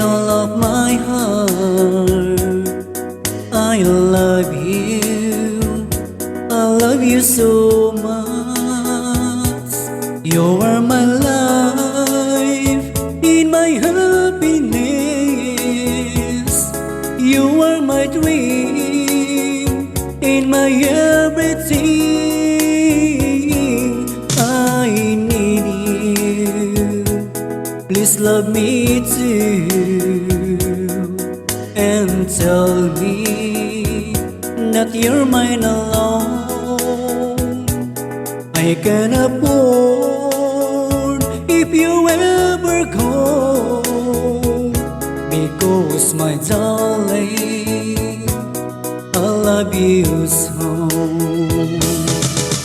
all of my heart, I love you, I love you so much. You are my life, in my happiness. You are my dream, in my everything. I need you, please love me too, and tell me that you're mine alone. I can afford if you ever go, because my darling, I love you so.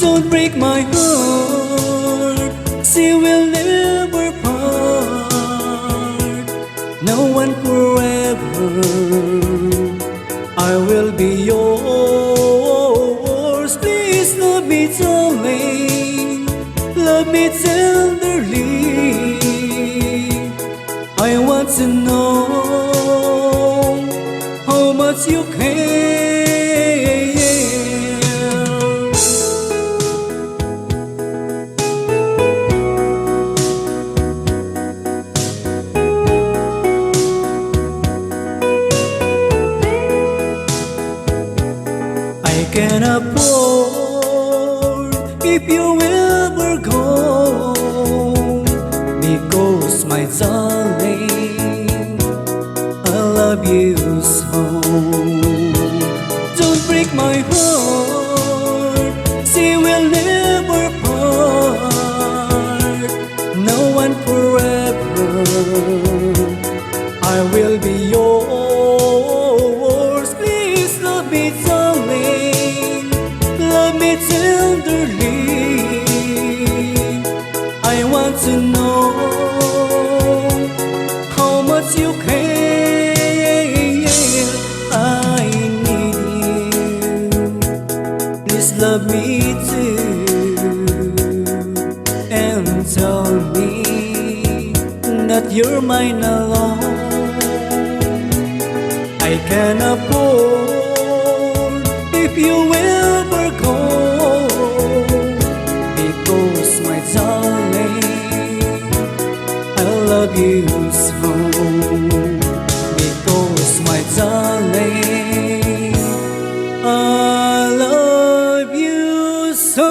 Don't break my heart, see we'll never part. No one forever, I will be yours. Please love me darling, love me tenderly. I want to know how much you care. I can afford if you ever go, because my darling, I love you so. Don't break my heart, see we'll never part. No one forever, I will be yours. Please love me darling, love me tenderly. I want to know how much you care. I need you, please love me too, and tell me that you're mine alone. I can afford if you ever go, because my darling, I love you so. Because my darling, I love you so.